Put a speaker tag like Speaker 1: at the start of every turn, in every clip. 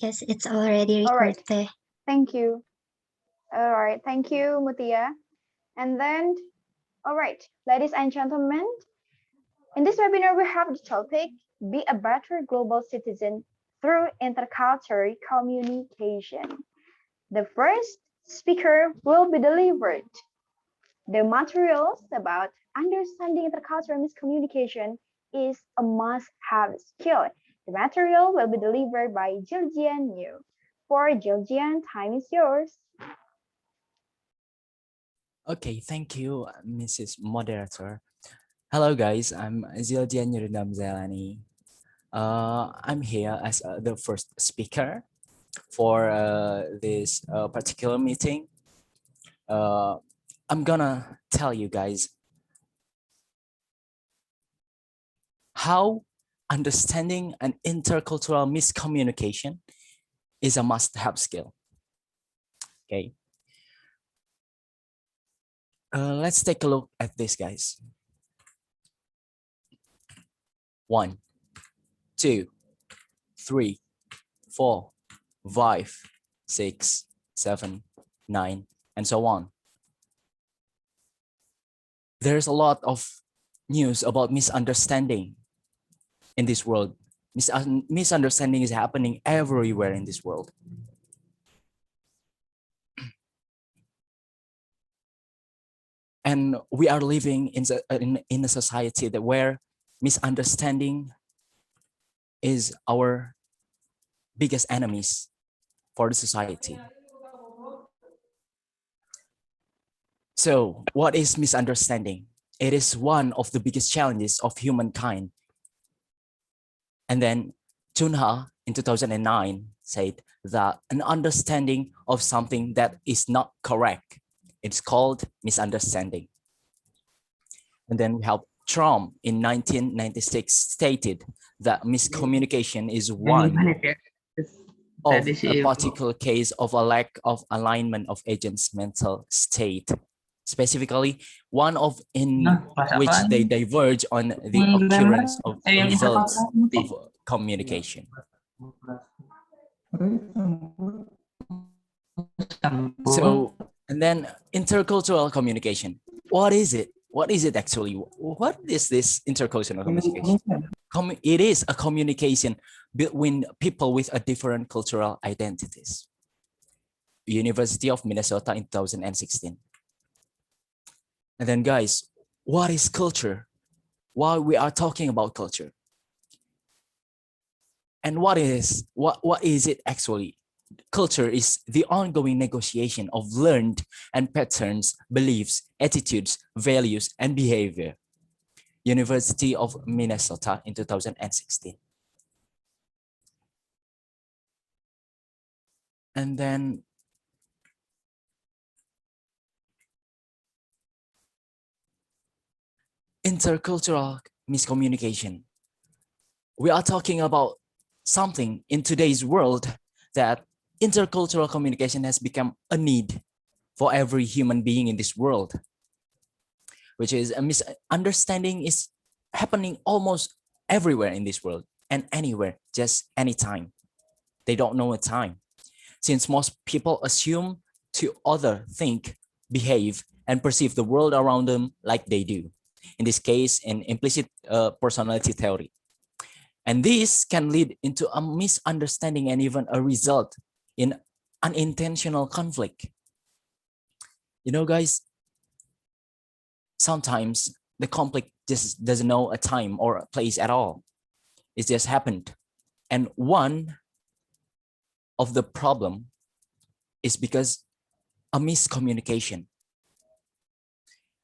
Speaker 1: Yes, it's already
Speaker 2: All right.
Speaker 1: recorded.
Speaker 2: Thank you. All right. Thank you, Mutia. And then, all right, ladies and gentlemen, in this webinar, we have the topic, Be a Better Global Citizen Through Intercultural Communication. The first speaker will be delivered. The materials about understanding intercultural miscommunication is a must-have skill. The material will be delivered by Jiljian New. For Jiljian, time is yours.
Speaker 3: Okay, thank you, Mrs. Moderator. Hello, guys. I'm Zildian Yurindam Zelani. I'm here as the first speaker for this particular meeting. I'm gonna tell you guys how understanding an intercultural miscommunication is a must-have skill. Okay. Let's take a look at this, guys. 1, 2, 3, 4, 5, 6, 7, 9, and so on. There's a lot of news about misunderstanding in this world. Misunderstanding is happening everywhere in this world. And we are living in a society that where misunderstanding is our biggest enemies for the society. So what is misunderstanding? It is one of the biggest challenges of humankind. And then Chunha in 2009 said that an understanding of something that is not correct, it's called misunderstanding. And then we have Trump in 1996 stated that miscommunication is one of a particular case of a lack of alignment of agents' mental state. Specifically, one of in which they diverge on the occurrence of results of communication. So, and then intercultural communication. What is it? What is it actually? What is this intercultural communication? It is a communication between people with a different cultural identities. University of Minnesota in 2016. And then guys, what is culture? Why we are talking about culture? And what is it actually? Culture is the ongoing negotiation of learned and patterns, beliefs, attitudes, values, and behavior. University of Minnesota in 2016. And then intercultural miscommunication. We are talking about something in today's world that intercultural communication has become a need for every human being in this world, which is a misunderstanding is happening almost everywhere in this world and anywhere, just anytime. They don't know a time. Since most people assume to other think, behave, and perceive the world around them like they do. In this case, in implicit personality theory. And this can lead into a misunderstanding and even a result in unintentional conflict. You know, guys, sometimes the conflict just doesn't know a time or a place at all. It just happened. And one of the problem is because a miscommunication.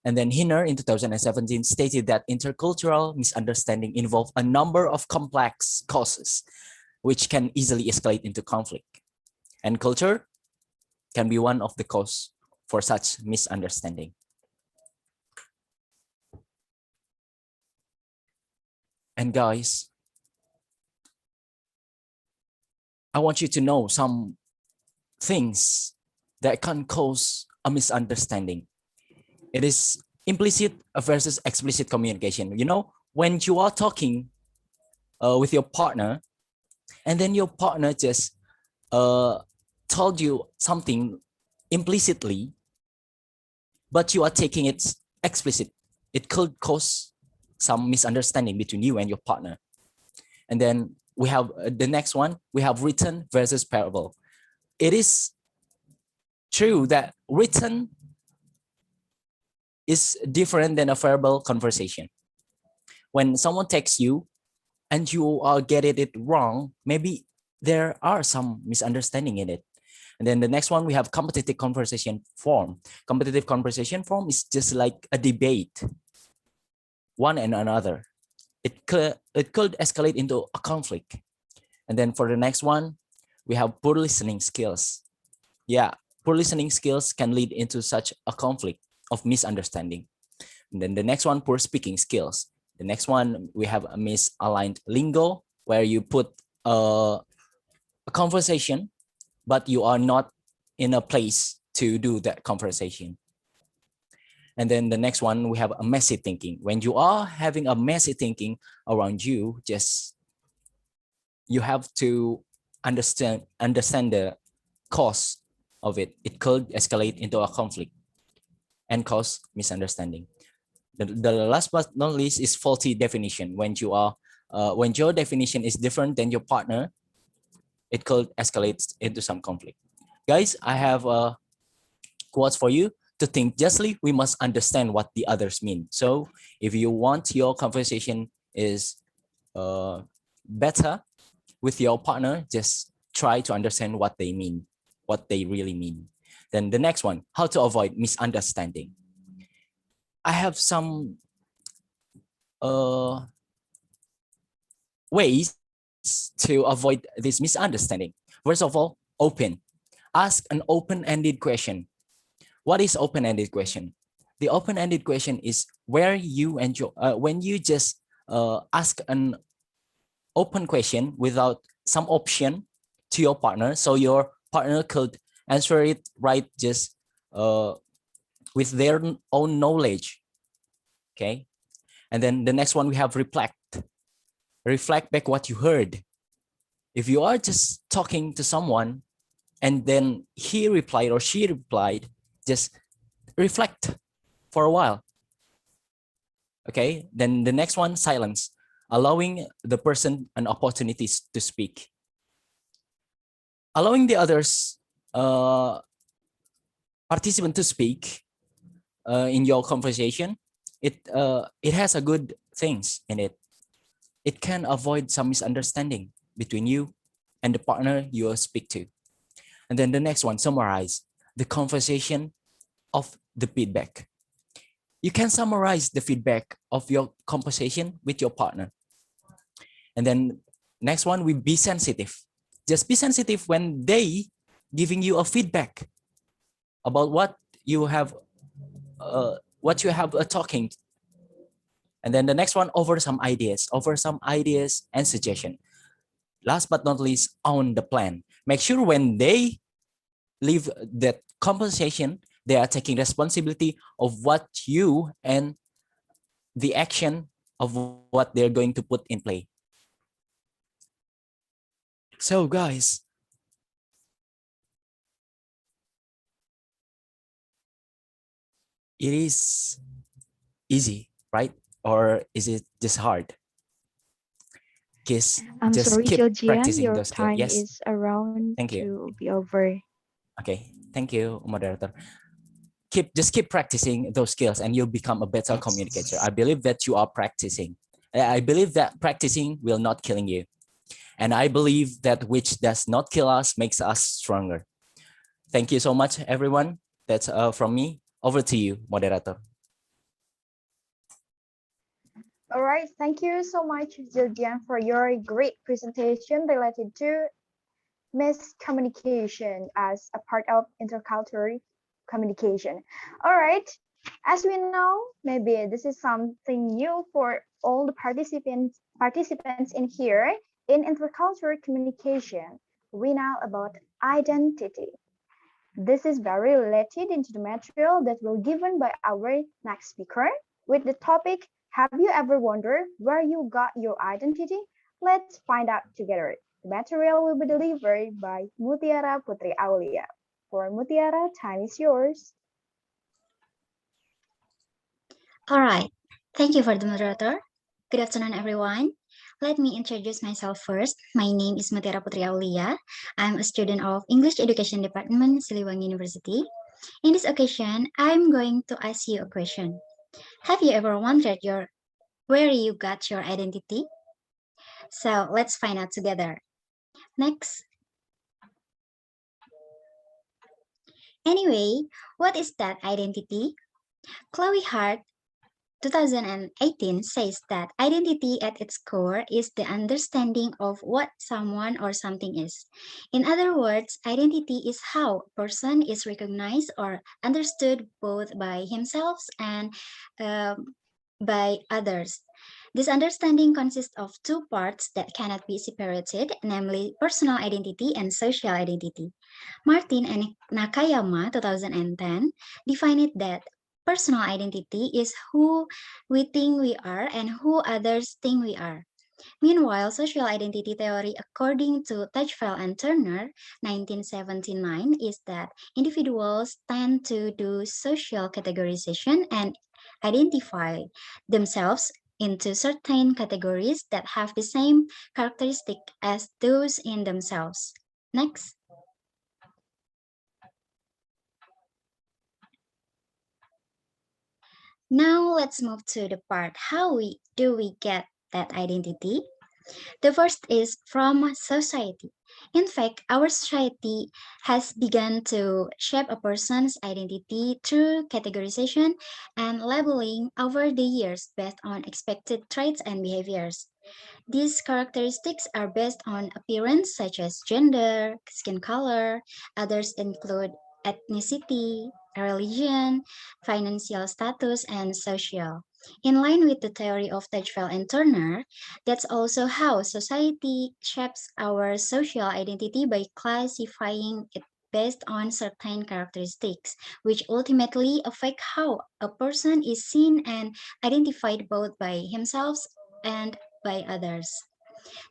Speaker 3: And then Hinner in 2017 stated that intercultural misunderstanding involve a number of complex causes, which can easily escalate into conflict. And culture can be one of the causes for such misunderstanding. And guys, I want you to know some things that can cause a misunderstanding. It is implicit versus explicit communication. You know, when you are talking with your partner, and then your partner just told you something implicitly, but you are taking it explicit, it could cause some misunderstanding between you and your partner. And then we have the next one, we have written versus verbal. It is true that written is different than a verbal conversation. When someone texts you and you are getting it wrong, maybe there are some misunderstanding in it. And then the next one, we have competitive conversation form. Competitive conversation form is just like a debate, one and another. It could escalate into a conflict. And then for the next one, we have poor listening skills. Yeah, poor listening skills can lead into such a conflict of misunderstanding. And then the next one, poor speaking skills. The next one, we have a misaligned lingo, where you put a conversation, but you are not in a place to do that conversation. And then the next one, we have a messy thinking. When you are having a messy thinking around you, just you have to understand the cause of it. It could escalate into a conflict and cause misunderstanding. The last but not least is faulty definition. When you are when your definition is different than your partner, it could escalate into some conflict. Guys, I have quotes for you. To think justly, we must understand what the others mean. So if you want your conversation is better with your partner, just try to understand what they mean, what they really mean. Then the next one, how to avoid misunderstanding. I have some ways to avoid this misunderstanding. First of all, open. Ask an open-ended question. What is open-ended question? The open-ended question is where you and your when you just ask an open question without some option to your partner, so your partner could answer it right just with their own knowledge. Okay, and then the next one, we have reflect. Reflect back what you heard. If you are just talking to someone and then he replied or she replied, just reflect for a while. Okay, then the next one, silence, allowing the person an opportunity to speak. Allowing the others participant to speak in your conversation, it has a good things in it. It can avoid some misunderstanding between you and the partner you speak to. And then the next one, summarize the conversation of the feedback. You can summarize the feedback of your conversation with your partner. And then next one, we be sensitive. Just be sensitive when they giving you a feedback about what you have talking. And then the next one, offer some ideas and suggestion. Last but not least, own the plan. Make sure when they leave that conversation, they are taking responsibility of what you and the action of what they're going to put in play. So guys, it is easy, right? Or is it just hard?
Speaker 2: I'm
Speaker 3: Just
Speaker 2: sorry,
Speaker 3: keep
Speaker 2: Jiljian,
Speaker 3: practicing
Speaker 2: your
Speaker 3: those skills.
Speaker 2: time
Speaker 3: Yes,
Speaker 2: is around
Speaker 3: thank you.
Speaker 2: to be over.
Speaker 3: Okay, thank you, moderator. Just keep practicing those skills and you'll become a better communicator. I believe that you are practicing. I believe that practicing will not killing you. And I believe that which does not kill us makes us stronger. Thank you so much, everyone. That's from me. Over to you, moderator.
Speaker 2: All right, thank you so much, Jiljian, for your great presentation related to miscommunication as a part of intercultural communication. All right, as we know, maybe this is something new for all the participants in here. In intercultural communication, we know about identity. This is very related into the material that will given by our next speaker with the topic, have you ever wondered where you got your identity? Let's find out together. The material will be delivered by Mutiara Putri Aulia. For Mutiara, time is yours.
Speaker 1: All right. Thank you for the moderator. Good afternoon, everyone. Let me introduce myself first. My name is Mutiara Putri Aulia. I'm a student of English Education Department, Siliwangi University. In this occasion, I'm going to ask you a question. Have you ever wondered where you got your identity? So let's find out together. Next. Anyway, what is that identity? Chloe Hart 2018 says that identity at its core is the understanding of what someone or something is. In other words, identity is how a person is recognized or understood both by himself and by others. This understanding consists of two parts that cannot be separated, namely personal identity and social identity. Martin and Nakayama 2010 defined it that personal identity is who we think we are and who others think we are. Meanwhile, social identity theory, according to Teichfeld and Turner, 1979, is that individuals tend to do social categorization and identify themselves into certain categories that have the same characteristic as those in themselves. Next. Now let's move to the part how we get that identity. The first is from society. In fact, our society has begun to shape a person's identity through categorization and labeling over the years based on expected traits and behaviors. These characteristics are based on appearance such as gender, skin color. Others include ethnicity, religion, financial status, and social. In line with the theory of Teichfeld and Turner, that's also how society shapes our social identity by classifying it based on certain characteristics, which ultimately affect how a person is seen and identified both by himself and by others.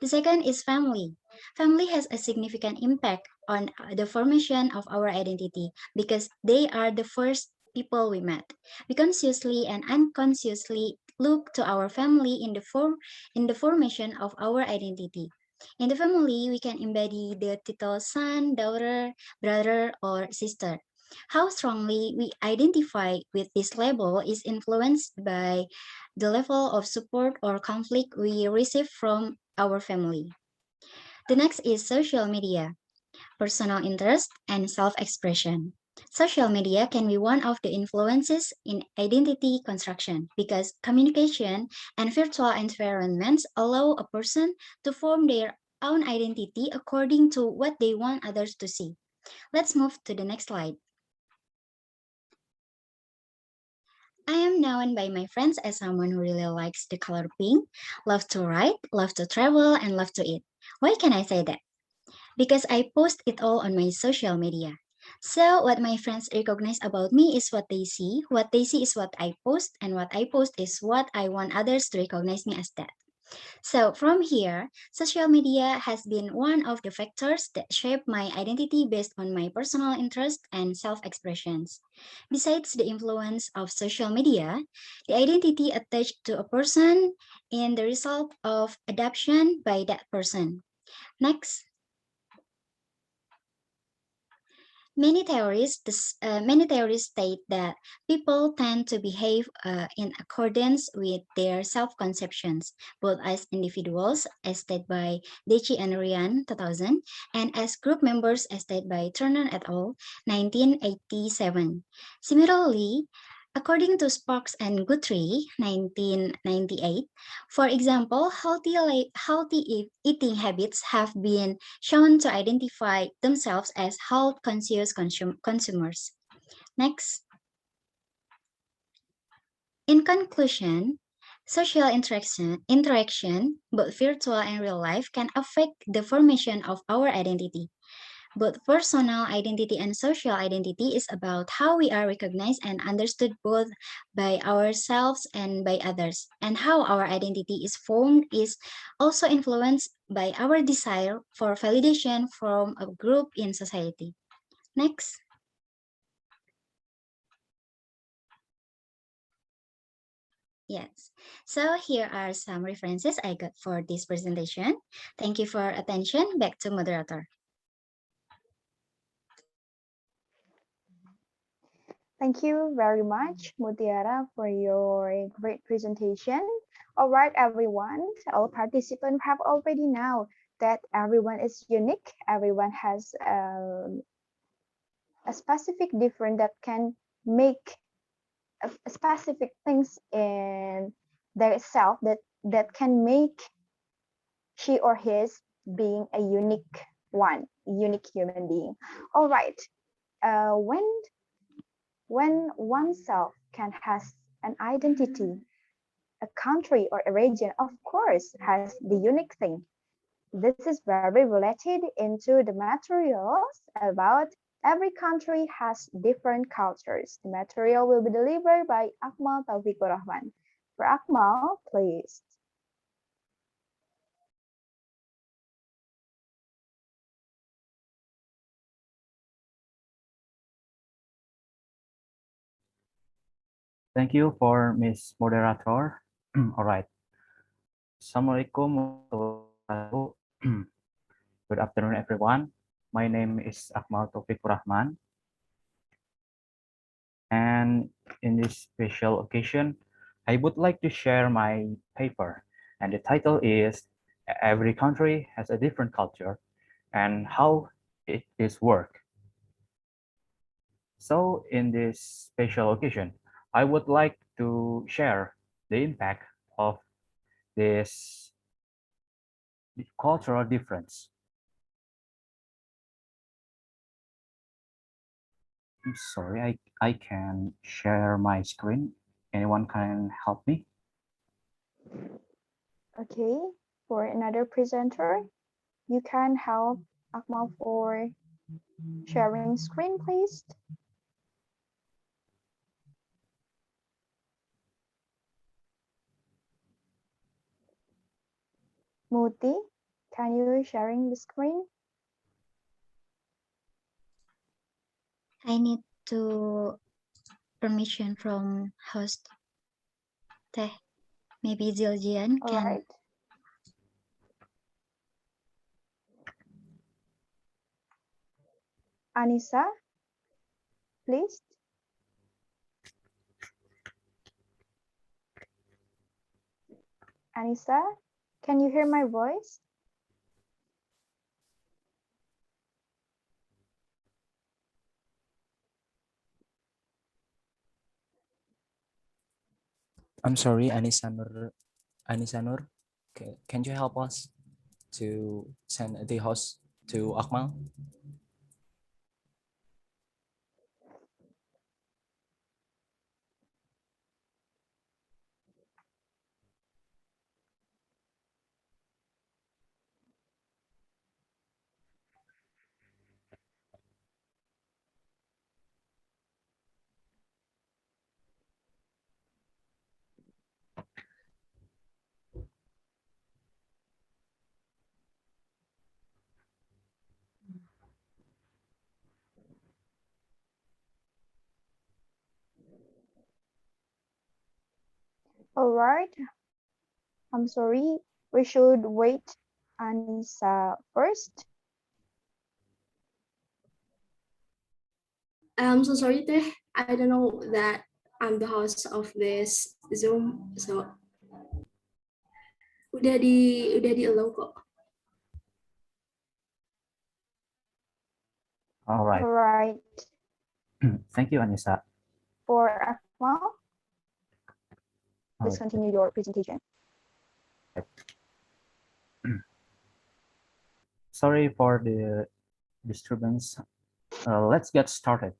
Speaker 1: The second is family. Family has a significant impact on the formation of our identity because they are the first people we met. We consciously and unconsciously look to our family in the formation of our identity. In the family, we can embody the title son, daughter, brother, or sister. How strongly we identify with this label is influenced by the level of support or conflict we receive from our family. The next is social media, personal interest, and self-expression. Social media can be one of the influences in identity construction because communication and virtual environments allow a person to form their own identity according to what they want others to see. Let's move to the next slide. I am known by my friends as someone who really likes the color pink, loves to write, loves to travel, and loves to eat. Why can I say that? Because I post it all on my social media. So what my friends recognize about me is what they see. What they see is what I post, and what I post is what I want others to recognize me as that. So from here, social media has been one of the factors that shape my identity based on my personal interest and self-expressions. Besides the influence of social media, the identity attached to a person is the result of adoption by that person. Next. Many theories state that people tend to behave in accordance with their self-conceptions, both as individuals, as stated by Deci and Ryan 2000, and as group members, as stated by Turner et al. 1987. Similarly, according to Sparks and Guthrie 1998, for example, healthy eating habits have been shown to identify themselves as health-conscious consumers. Next. In conclusion, social interaction, both virtual and real life, can affect the formation of our identity. Both personal identity and social identity is about how we are recognized and understood both by ourselves and by others. And how our identity is formed is also influenced by our desire for validation from a group in society. Next. Yes. So here are some references I got for this presentation. Thank you for attention. Back to moderator.
Speaker 2: Thank you very much, Mutiara, for your great presentation. All right, everyone, all participants have already know that everyone is unique. Everyone has a specific difference that can make a specific things in their self that can make she or his being a unique one, unique human being. All right. When oneself can has an identity, a country or a region, of course, has the unique thing. This is very related into the materials about every country has different cultures. The material will be delivered by Akmal Taufikur Rahman. For Akmal, please.
Speaker 3: Thank you for Miss Moderator. All right. Assalamualaikum warahmatullahi wabarakatuh. Good afternoon, everyone. My name is Akmal Taufik Rahman. And in this special occasion, I would like to share my paper. And the title is Every Country Has a Different Culture and How It Is Work. So in this special occasion, I would like to share the impact of this cultural difference. I'm sorry, I can share my screen. Anyone can help me?
Speaker 2: Okay, for another presenter, you can help Akmal for sharing screen, please. Muti, can you sharing the screen?
Speaker 1: I need to permission from host Teh. Maybe Ziljian
Speaker 2: All
Speaker 1: can.
Speaker 2: right. Anissa, please. Anissa, can you hear my voice?
Speaker 3: I'm sorry, Anisanur. Anisanur, can you help us to send the host to Akmal?
Speaker 2: All right. I'm sorry. We should wait Anissa first.
Speaker 4: I'm so sorry, Teh. I don't know that I'm the host of this Zoom, so udah di allow kok.
Speaker 3: All right.
Speaker 2: All right.
Speaker 3: Thank you, Anissa.
Speaker 2: For Akmal, please continue your presentation.
Speaker 3: Sorry for the disturbance. Let's get started.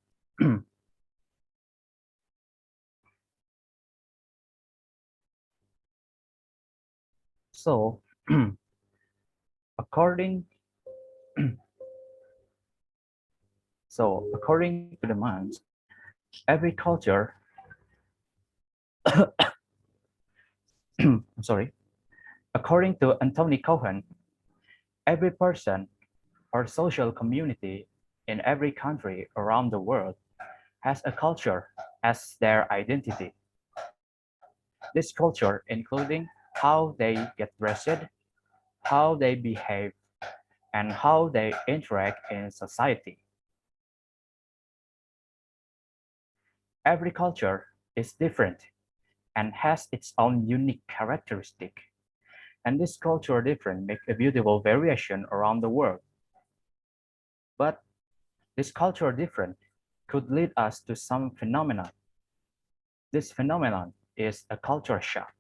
Speaker 3: So, according So according to the monks, every culture, I'm sorry, according to Anthony Cohen, every person or social community in every country around the world has a culture as their identity. This culture including how they get dressed, how they behave, and how they interact in society. Every culture is different and has its own unique characteristic. And this cultural difference make a beautiful variation around the world. But this cultural difference could lead us to some phenomenon. This phenomenon is a culture shock.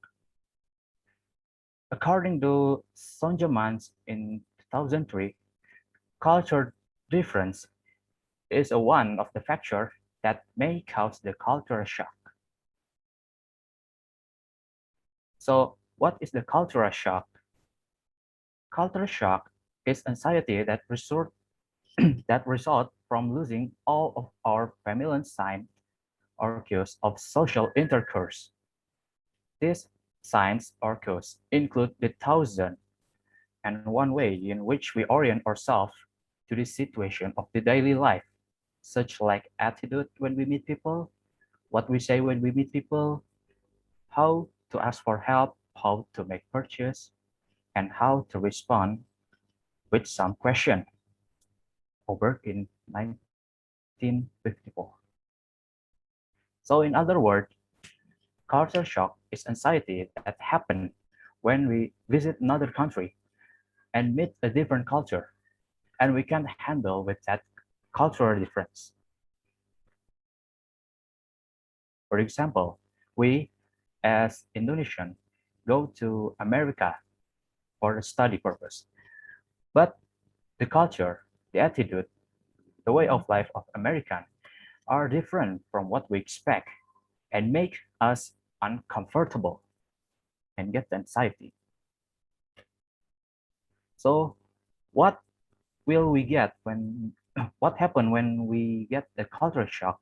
Speaker 3: According to Sonjamans in 2003, culture difference is one of the factors that may cause the cultural shock. So what is the cultural shock? Cultural shock is anxiety that result from losing all of our familiar signs or cues of social intercourse. These signs or cues include the thousand and one way in which we orient ourselves to the situation of the daily life, such like attitude when we meet people, what we say when we meet people, how to ask for help, how to make purchase, and how to respond with some question over in 1954. So in other words, culture shock is anxiety that happens when we visit another country and meet a different culture, and we can't handle with that cultural difference. For example, we as Indonesian go to America for a study purpose, but the culture, the attitude, the way of life of American are different from what we expect and make us uncomfortable and get anxiety. So what will we get when what happen when we get the culture shock?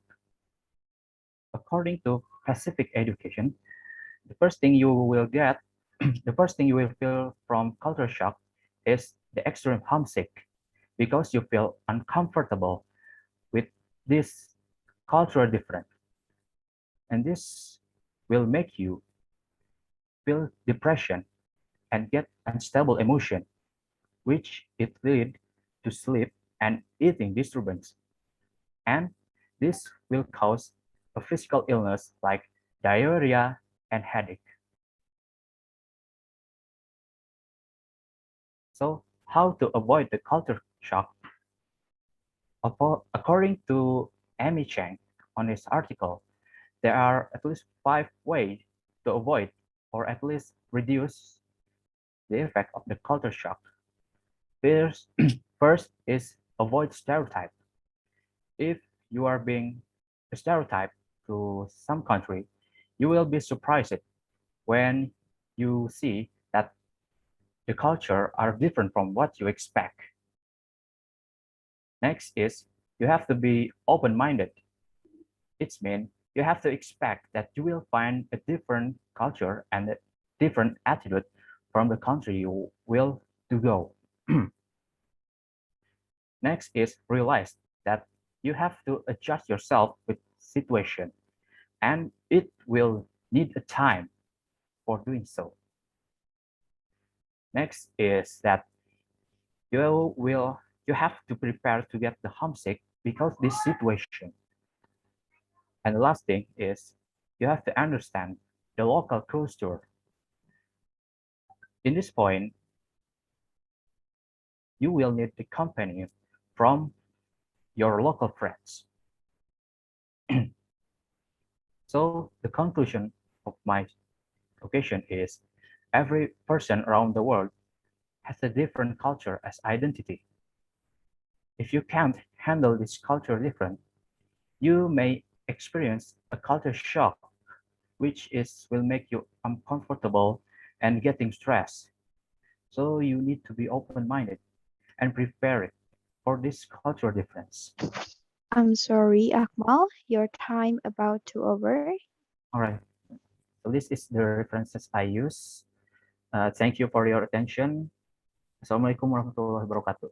Speaker 3: According to Pacific education, the first thing you will get, the first thing you will feel from culture shock is the extreme homesick because you feel uncomfortable with this cultural difference. And this will make you feel depression and get unstable emotion, which it lead to sleep and eating disturbance. And this will cause a physical illness like diarrhea and headache. So how to avoid the culture shock? According to Amy Chang on his article, there are at least 5 ways to avoid or at least reduce the effect of the culture shock. First, first is avoid stereotype. If you are being stereotyped to some country, you will be surprised when you see that the culture are different from what you expect. Next is you have to be open-minded. It means you have to expect that you will find a different culture and a different attitude from the country you will to go. Next is realize that you have to adjust yourself with situation and it will need a time for doing so. Next is that you have to prepare to get the homesick because this situation. And the last thing is you have to understand the local culture. In this point, you will need the company from your local friends. So the conclusion of my occasion is every person around the world has a different culture as identity. If you can't handle this culture different, you may experience a culture shock, which will make you uncomfortable and getting stressed. So you need to be open-minded and prepared for this cultural difference.
Speaker 2: I'm sorry, Akmal, your time about to over.
Speaker 5: All right. So this is the references I use. Thank you for your attention. Assalamualaikum warahmatullahi wabarakatuh.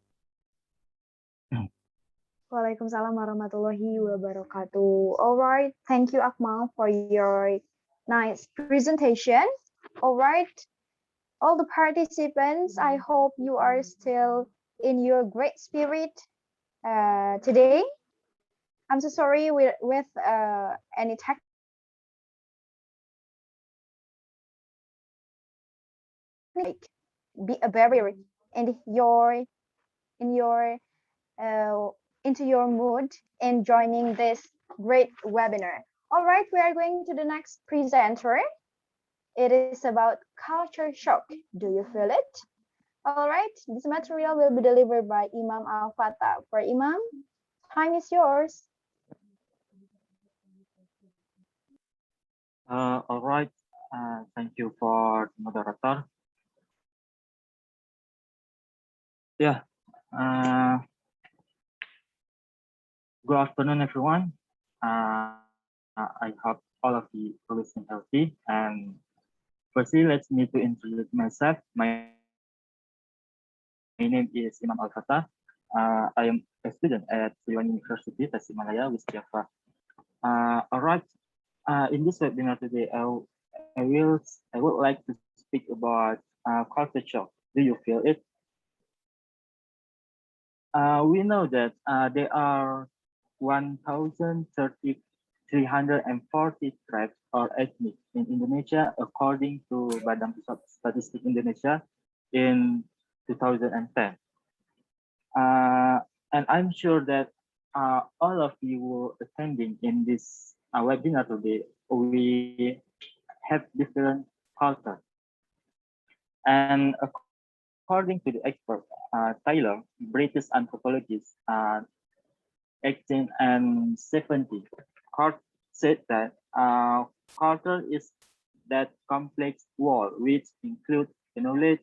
Speaker 2: Waalaikumsalam warahmatullahi wabarakatuh. All right, thank you, Akmal, for your nice presentation. All right, all the participants, I hope you are still in your great spirit today. I'm so sorry with any technique be a barrier in your uh, into your mood in joining this great webinar. All right, we are going to the next presenter. It is about culture shock. Do you feel it? All right, this material will be delivered by Imam Al-Fatah. For Imam, time is yours.
Speaker 6: All right. Thank you for the moderator. Yeah. Good afternoon, everyone. I hope all of you are listening healthy. And firstly, let me to introduce myself. My name is Imam Al-Fatah. I am a student at University Tasikmalaya, West Java. All right. In this webinar today, I would like to speak about culture shock. Do you feel it? We know that there are 1,340 tribes or ethnic in Indonesia, according to Badan Pusat Statistik Indonesia in 2010. And I'm sure that all of you attending in this webinar today, we have different culture. And according to the expert, Taylor, British anthropologist, 1870, Cart said that culture is that complex wall which includes the knowledge,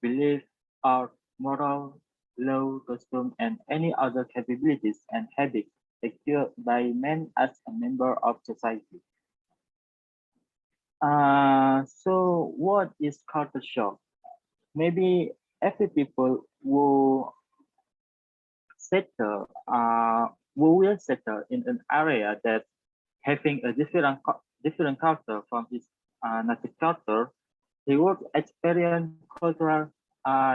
Speaker 6: belief, art, moral, law, custom, and any other capabilities and habits acquired by man as a member of society. So what is culture shock? Maybe every people settle, who will settle in an area that having a different culture from his native culture, he would experience cultural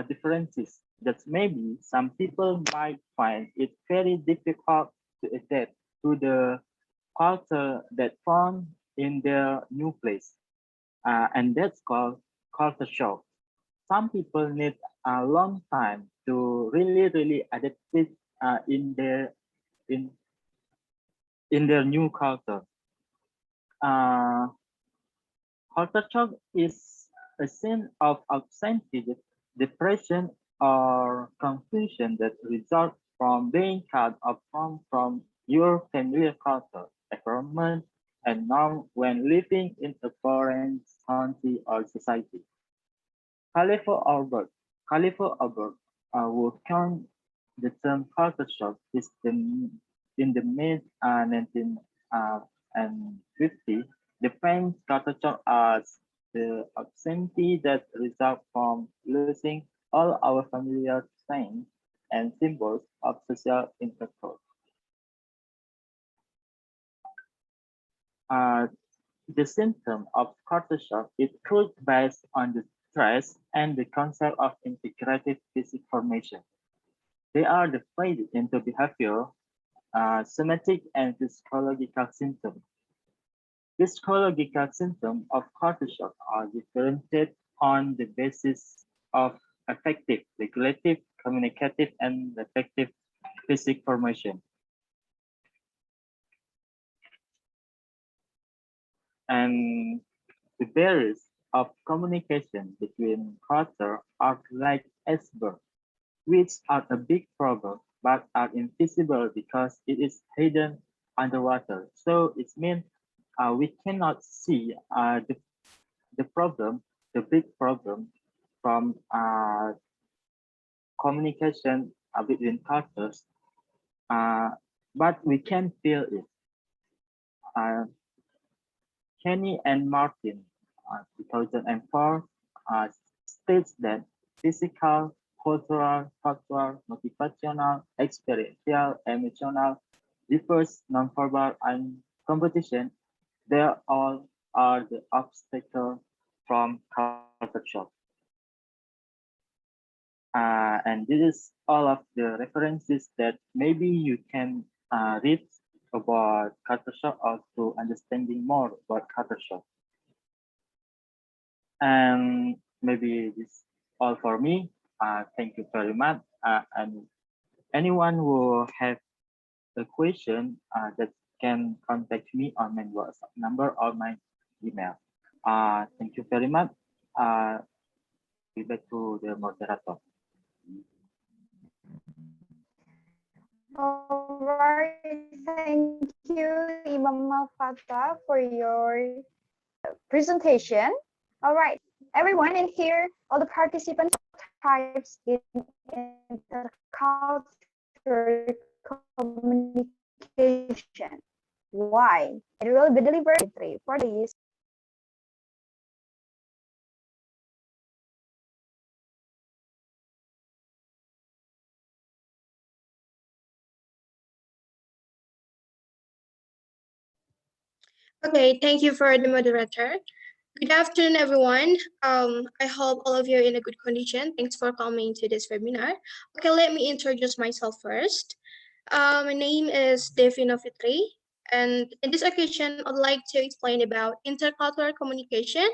Speaker 6: differences that maybe some people might find it very difficult to adapt to the culture that found in their new place. And that's called culture shock. Some people need a long time to really adapt it in in their new culture. Uh, Culture shock is a sense of anxiety, depression, or confusion that results from being cut off from your familiar culture, environment, and norm when living in a foreign country or society. Khalifa Albert, Khalifa Albert would coin the term culture shock in the mid 1950. Defines culture shock as the absentee that results from losing all our familiar signs and symbols of social intercourse. Uh, the symptom of culture shock is truth based on the stress and the concept of integrated physic formation. They are divided into behavioral, somatic, and physiological symptoms. Physiological symptoms of culture shock are differentiated on the basis of affective, regulative, communicative, and reflective physic formation. And the barriers of communication between cultures are like icebergs, which are a big problem but are invisible because it is hidden underwater. So it means we cannot see the problem, the big problem from communication between cultures. Uh, but we can feel it. Uh, Kenny and Martin, 2004, states that physical, cultural, factual, motivational, experiential, emotional, diverse, nonverbal, and competition, they all are the obstacle from culture shock. And this is all of the references that maybe you can read about culture shock or to understanding more about culture shock. And maybe this all for me. Thank you very much. And anyone who have a question that can contact me on my WhatsApp number or my email. Thank you very much. Be back to the moderator.
Speaker 2: Alright, thank you, Imam Al-Fatah, for your presentation. All right, everyone in here, all the participants types in intercultural communication. Why? It will be delivered for this.
Speaker 4: Okay, thank you for the moderator. Good afternoon, everyone. I hope all of you are in a good condition. Thanks for coming to this webinar. Okay, let me introduce myself first. My name is Devina Fitri, and in this occasion, I'd like to explain about intercultural communication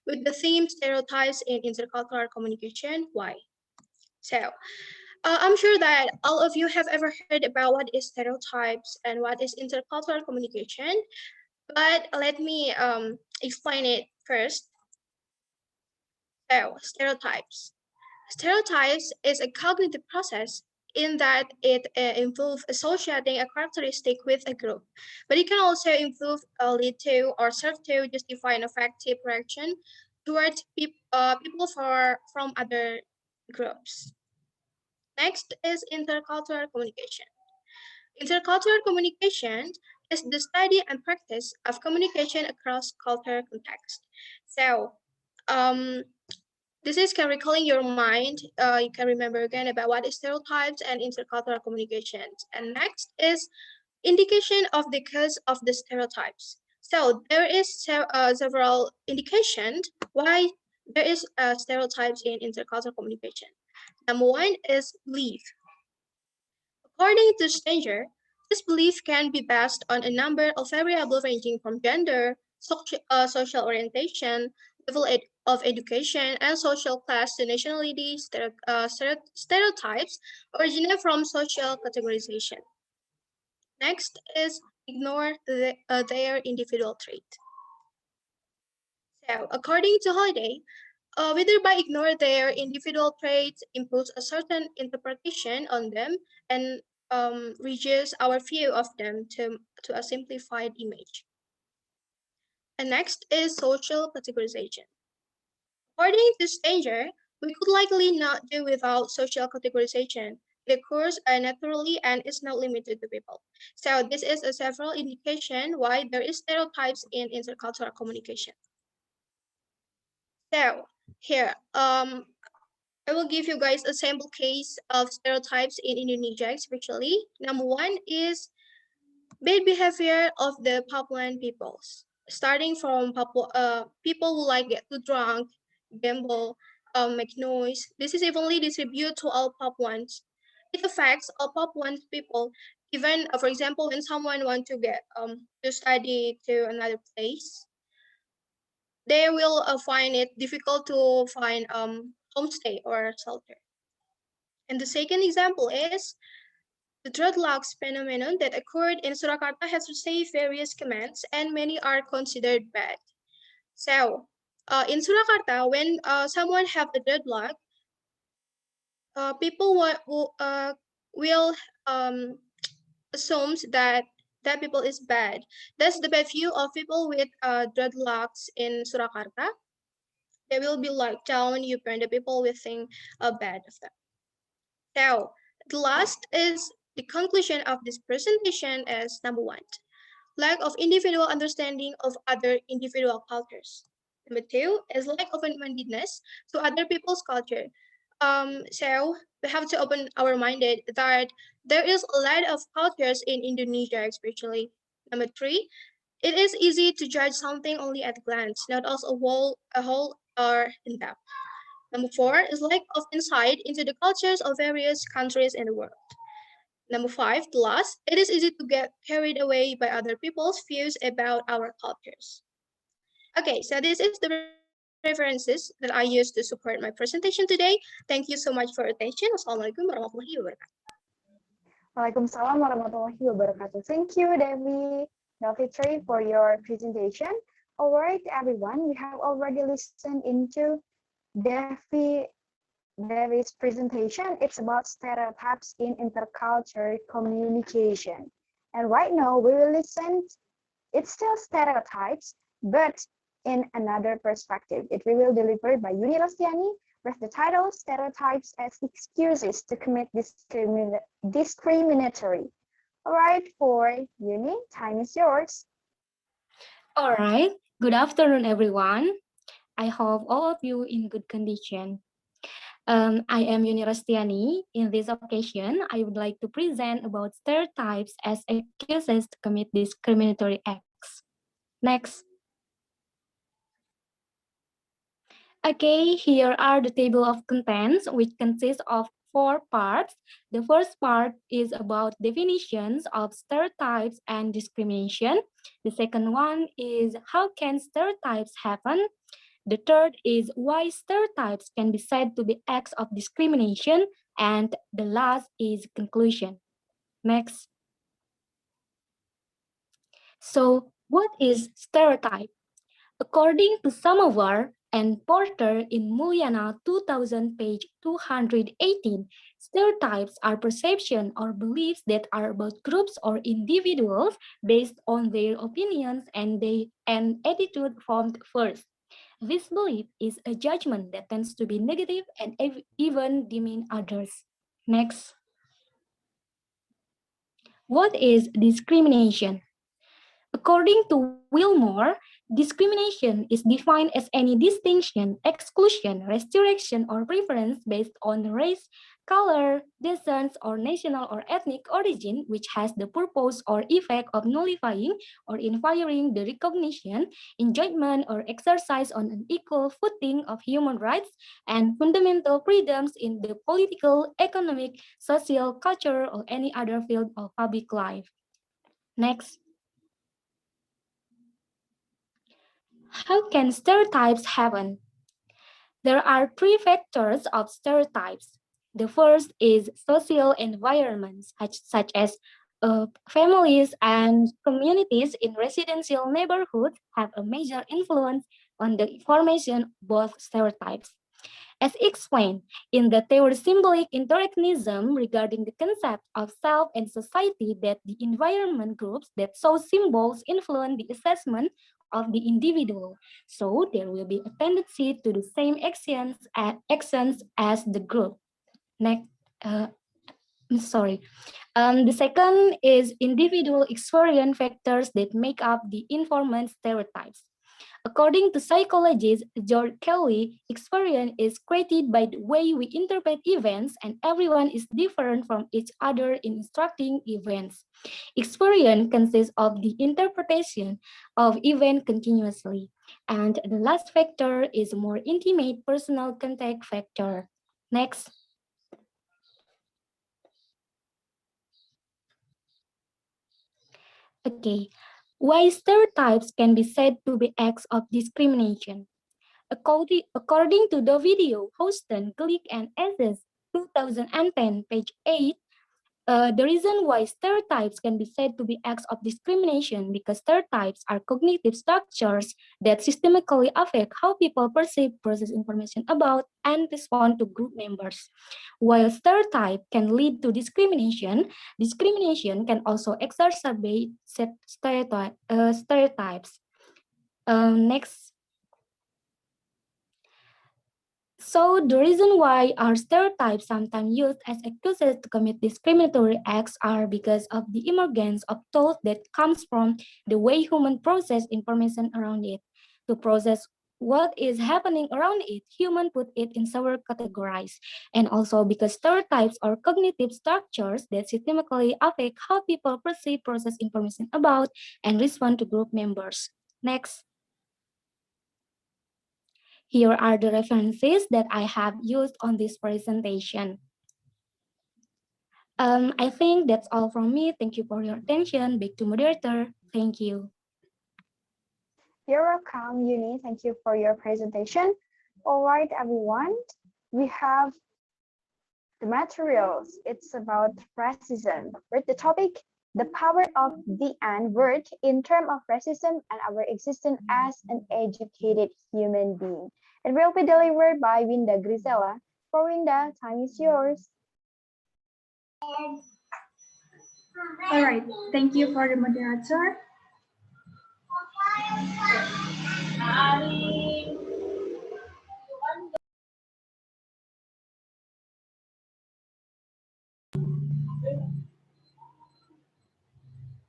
Speaker 4: with the theme stereotypes in intercultural communication. Why? So, I'm sure that all of you have ever heard about what is stereotypes and what is intercultural communication, but let me explain it first. So, stereotypes. Stereotypes is a cognitive process in that it involves associating a characteristic with a group, but it can also involve, lead to, or serve to justify an effective reaction towards people from other groups. Next is intercultural communication. Intercultural communication is the study and practice of communication across cultural contexts. So, um, this is can recalling your mind. You can remember again about what is stereotypes and intercultural communications. And next is indication of the cause of the stereotypes. So there is several indications why there is stereotypes in intercultural communication. Number one is belief. According to Stanger, this belief can be based on a number of variables ranging from gender, social orientation, level of education, and social class to nationality stereotypes originate from social categorization. Next is ignore their individual trait. So, according to Holiday, whether by ignore their individual traits, impose a certain interpretation on them, and reduce our view of them to a simplified image. And next is social categorization. According to Stanger, we could likely not do without social categorization. It occurs naturally and is not limited to people. So this is a several indication why there is stereotypes in intercultural communication. So here, I will give you guys a sample case of stereotypes in Indonesia, especially. Number one is bad behavior of the Papuan peoples, starting from people who like get too drunk, gamble, make noise. This is evenly distributed to all Papuans. It affects all Papuan people. Even, for example, when someone want to get to study to another place, they will find it difficult to find homestay or shelter. And the second example is the dreadlocks phenomenon that occurred in Surakarta has received various comments and many are considered bad. So, in Surakarta, when someone have a dreadlock, people will assumes that that people is bad. That's the bad view of people with dreadlocks in Surakarta. They will be locked down. The people will think bad of them. So, the last is The conclusion of this presentation is number 1, lack of individual understanding of other individual cultures. Number 2 is lack of open-mindedness to other people's culture. So we have to open our minded that there is a lot of cultures in Indonesia, especially. Number 3, it is easy to judge something only at a glance, not as a whole or in depth. Number 4 is lack of insight into the cultures of various countries in the world. Number 5, the last, it is easy to get carried away by other people's views about our cultures. Okay, so this is the references that I use to support my presentation today. Thank you so much for your attention. Wassalamualaikum warahmatullahi wabarakatuh.
Speaker 2: Waalaikumsalam warahmatullahi wabarakatuh. Thank you, Devi Novitri, for your presentation. All right, everyone, we have already listened into Devi's presentation. It's about stereotypes in intercultural communication. And right now we will listen, it's still stereotypes, but in another perspective. It will be delivered by Uni Rostiani with the title Stereotypes as Excuses to Commit Discriminatory. All right, for Uni, time is yours.
Speaker 7: All right. Good afternoon, everyone. I hope all of you in good condition. I am Yuni Rostiani. In this occasion, I would like to present about stereotypes as excuses to commit discriminatory acts. Next. Okay, here are the table of contents, which consists of 4 parts. The first part is about definitions of stereotypes and discrimination. The second one is how can stereotypes happen? The third is why stereotypes can be said to be acts of discrimination. And the last is conclusion. Next. So, what is stereotype? According to Samovar and Porter in Mulyana 2000, page 218, stereotypes are perception or beliefs that are about groups or individuals based on their opinions and attitude formed first. This belief is a judgment that tends to be negative and even demean others. Next. What is discrimination? According to Wilmore, discrimination is defined as any distinction, exclusion, restriction, or preference based on race, color, descent, or national or ethnic origin, which has the purpose or effect of nullifying or inferring the recognition, enjoyment, or exercise on an equal footing of human rights and fundamental freedoms in the political, economic, social, cultural, or any other field of public life. Next. How can stereotypes happen? There are 3 factors of stereotypes. The first is social environments, such as families and communities in residential neighborhoods have a major influence on the formation of both stereotypes. As explained in the theory symbolic interactionism regarding the concept of self and society, that the environment groups that show symbols influence the assessment of the individual. So there will be a tendency to the same actions as the group. Next, the second is individual experience factors that make up the informant stereotypes. According to psychologist George Kelly, experience is created by the way we interpret events, and everyone is different from each other in instructing events. Experience consists of the interpretation of event continuously. And the last factor is a more intimate personal contact factor. Next. Okay, why stereotypes can be said to be acts of discrimination? According to the video, Houston, Glick, and Esses, 2010, page 8, the reason why stereotypes can be said to be acts of discrimination because stereotypes are cognitive structures that systemically affect how people perceive, process information about, and respond to group members. While stereotype can lead to discrimination, discrimination can also exacerbate stereotypes. Next. So the reason why our stereotypes sometimes used as excuses to commit discriminatory acts are because of the emergence of thought that comes from the way humans process information around it. To process what is happening around it, humans put it in several categories. And also because stereotypes are cognitive structures that systemically affect how people perceive, process information about, and respond to group members. Next. Here are the references that I have used on this presentation. I think that's all from me. Thank you for your attention. Back to moderator. Thank you.
Speaker 2: You're welcome, Uni. Thank you for your presentation. All right, everyone. We have the materials. It's about racism. With the topic, the power of the N word in terms of racism and our existence as an educated human being. It will be delivered by Winda Grisela. For Winda, time is yours.
Speaker 4: All right, thank you for the moderator.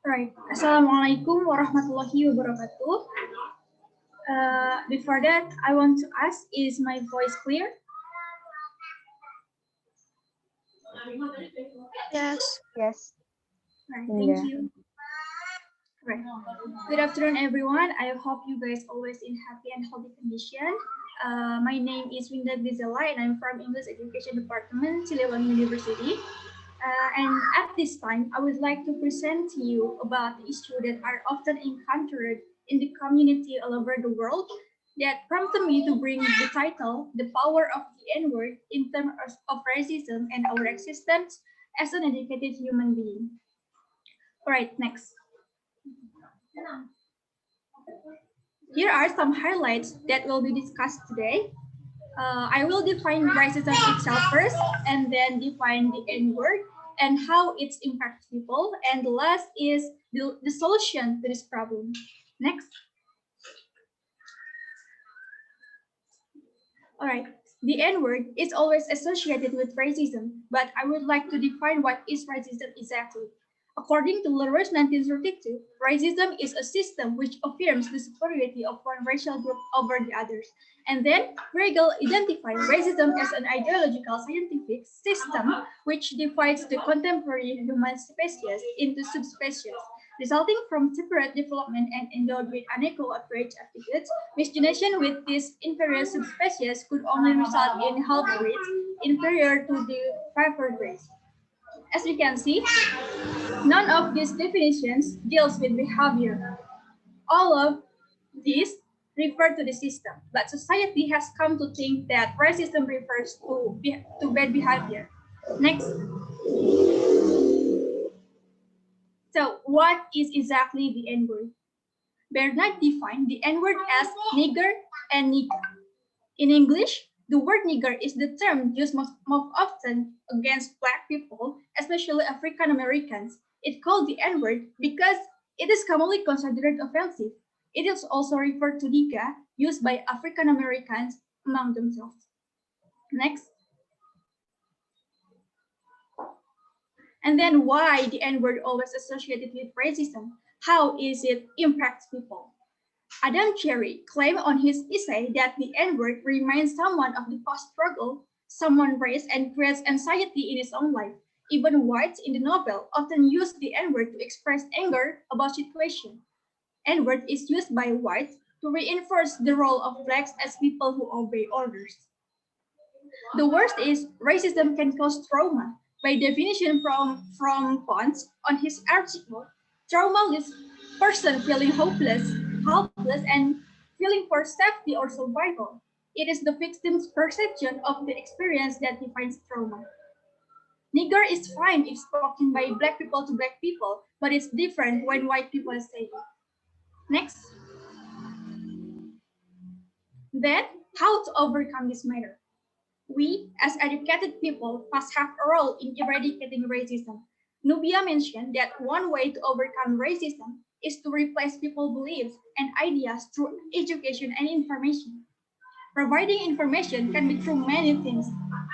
Speaker 4: Right. Assalamualaikum warahmatullahi wabarakatuh. Before that, I want to ask, is my voice clear?
Speaker 1: Yes.
Speaker 2: Yes.
Speaker 4: Right, thank you. Right. Good afternoon, everyone. I hope you guys always in happy and healthy condition. My name is Winda Grisela, and I'm from English Education Department, Siliwangi University. And at this time, I would like to present to you about the issues that are often encountered in the community all over the world that prompted me to bring the title, The Power of the N-Word in terms of racism and our existence as an educated human being. All right, next. Here are some highlights that will be discussed today. I will define racism itself first, and then define the N-word and how it impacts people. And the last is the solution to this problem. Next. All right. The N-word is always associated with racism, but I would like to define what is racism exactly. According to Leroy's 1932, racism is a system which affirms the superiority of one racial group over the others. And then Regal identified racism as an ideological scientific system which divides the contemporary human species into subspecies, resulting from separate development and endowed with unequal approach aptitudes. Miscegenation with these inferior subspecies could only result in health rates inferior to the favored race. As we can see, none of these definitions deals with behavior. All of these refer to the system, but society has come to think that racism refers to bad behavior. Next. So what is exactly the N-word? Bernard defined the N-word as nigger and nigga. In English, the word nigger is the term used most often against Black people, especially African Americans. It's called the N-word because it is commonly considered offensive. It is also referred to nigga, used by African Americans among themselves. Next. And then why the N-word always associated with racism? How is it impacts people? Adam Cherry claimed on his essay that the N-word reminds someone of the past struggle someone raised and creates anxiety in his own life. Even whites in the novel often use the N-word to express anger about situation. N-word is used by whites to reinforce the role of blacks as people who obey orders. The worst is racism can cause trauma. By definition from Pons on his article, trauma leaves person feeling hopeless, helpless, and feeling for safety or survival. It is the victim's perception of the experience that defines trauma. Nigger is fine if spoken by Black people to Black people, but it's different when white people say it. Next. Then, how to overcome this matter? We, as educated people, must have a role in eradicating racism. Nubia mentioned that one way to overcome racism is to replace people's beliefs and ideas through education and information. Providing information can be through many things.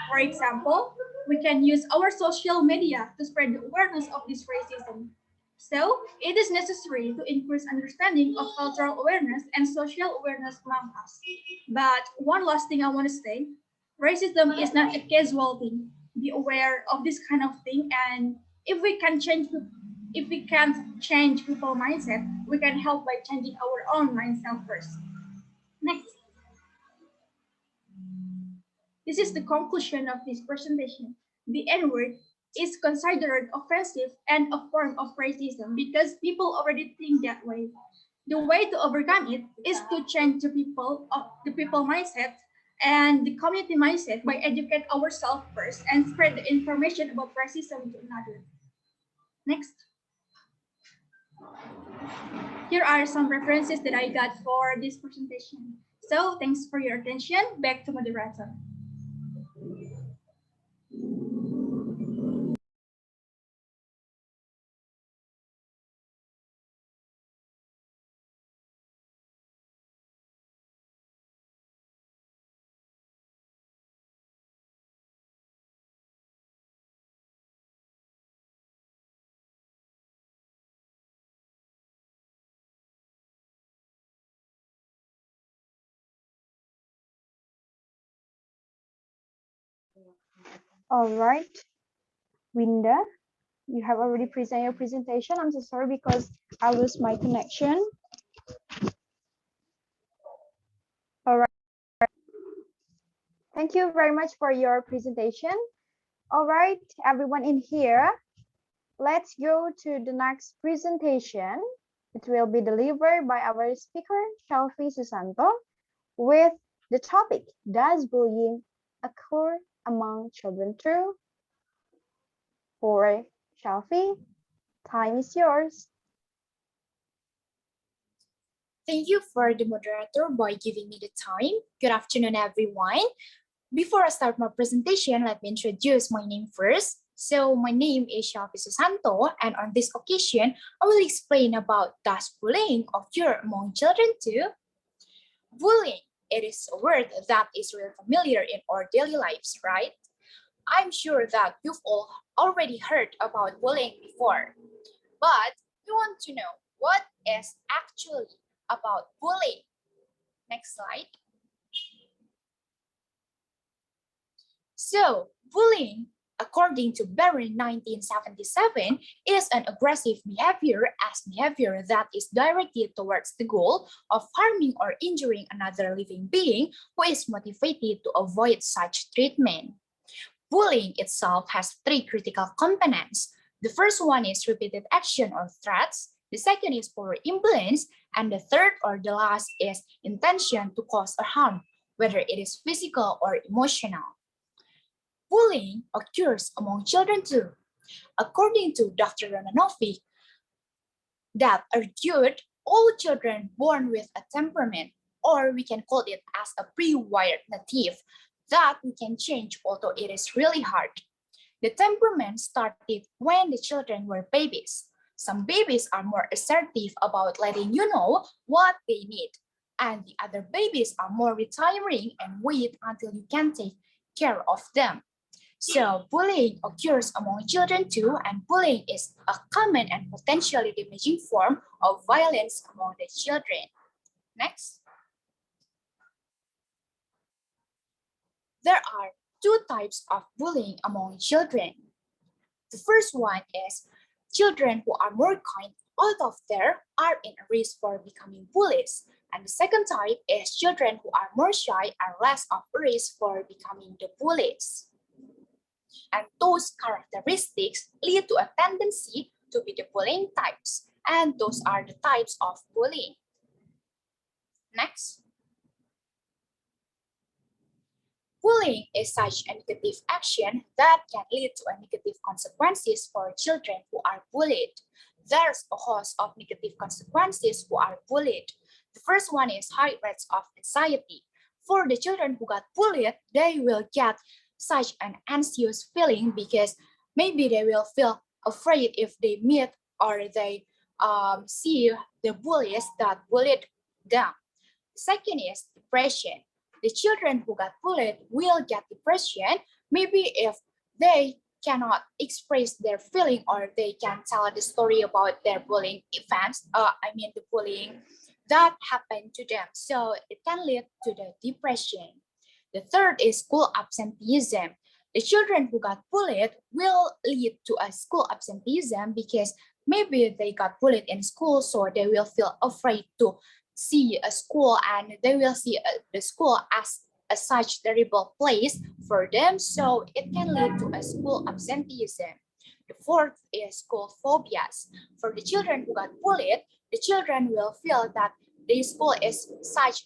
Speaker 4: For example, we can use our social media to spread the awareness of this racism. So, it is necessary to increase understanding of cultural awareness and social awareness among us. But one last thing I want to say, racism is not a casual thing. Be aware of this kind of thing, and if we can change if we can't change people's mindset, we can help by changing our own mindset first. Next. This is the conclusion of this presentation. The N-word is considered offensive and a form of racism because people already think that way. The way to overcome it is to change the people mindset and the community mindset by educate ourselves first and spread the information about racism to another. Next. Here are some references that I got for this presentation. So thanks for your attention. Back to moderator.
Speaker 2: All right, Winda, you have already presented your presentation. I'm so sorry because I lost my connection. All right. Thank you very much for your presentation. All right, everyone in here, let's go to the next presentation. It will be delivered by our speaker, Shelfie Susanto, with the topic, Does bullying occur among children too? For Shelfie, time is yours.
Speaker 8: Thank you for the moderator by giving me the time. Good afternoon, everyone. Before I start my presentation, let me introduce my name first. So my name is Shelfie Susanto, and on this occasion, I will explain about does bullying occur among children too? Bullying, it is a word that is really familiar in our daily lives, right? I'm sure that you've all already heard about bullying before, but we want to know what is actually about bullying. Next slide. So, bullying, according to Barron 1977, is an aggressive behavior as behavior that is directed towards the goal of harming or injuring another living being who is motivated to avoid such treatment. Bullying itself has three critical components. The first one is repeated action or threats. The second is power imbalance. And the third or the last is intention to cause or harm, whether it is physical or emotional. Bullying occurs among children too. According to Dr. Romanowski, that argued all children born with a temperament, or we can call it as a pre-wired native, that we can change, although it is really hard. The temperament started when the children were babies. Some babies are more assertive about letting you know what they need, and the other babies are more retiring and wait until you can take care of them. So bullying occurs among children too, and bullying is a common and potentially damaging form of violence among the children. Next. There are two types of bullying among children. The first one is children who are more kind, although there are in a risk for becoming bullies. And the second type is children who are more shy and less of a risk for becoming the bullies. And those characteristics lead to a tendency to be the bullying types. And those are the types of bullying. Next. Bullying is such a negative action that can lead to a negative consequences for children who are bullied. There's a host of negative consequences who are bullied. The first one is high rates of anxiety. For the children who got bullied, they will get such an anxious feeling because maybe they will feel afraid if they meet or they see the bullies that bullied them. Second is depression. The children who got bullied will get depression, maybe if they cannot express their feeling or they can tell the story about their bullying events, the bullying that happened to them. So it can lead to the depression. The third is school absenteeism. The children who got bullied will lead to a school absenteeism because maybe they got bullied in school, so they will feel afraid to see a school and they will see the school as a such terrible place for them, so it can lead to a school absenteeism. The fourth is school phobias. For the children who got bullied, the children will feel that the school is such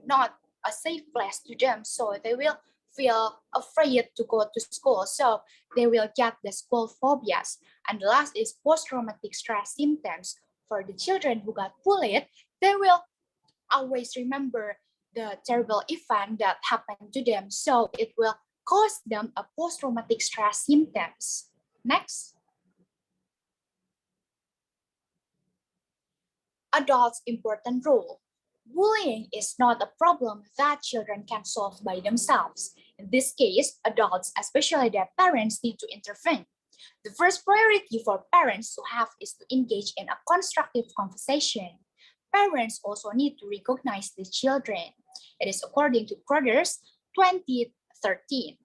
Speaker 8: not a safe place to them, so they will feel afraid to go to school, so they will get the school phobias. And the last is post-traumatic stress symptoms. For the children who got bullied, they will always remember the terrible event that happened to them, so it will cause them a post-traumatic stress symptoms. Next. Adults' important role. Bullying is not a problem that children can solve by themselves. In this case, adults, especially their parents, need to intervene. The first priority for parents to have is to engage in a constructive conversation. Parents also need to recognize the children. It is according to Crowder's 2013.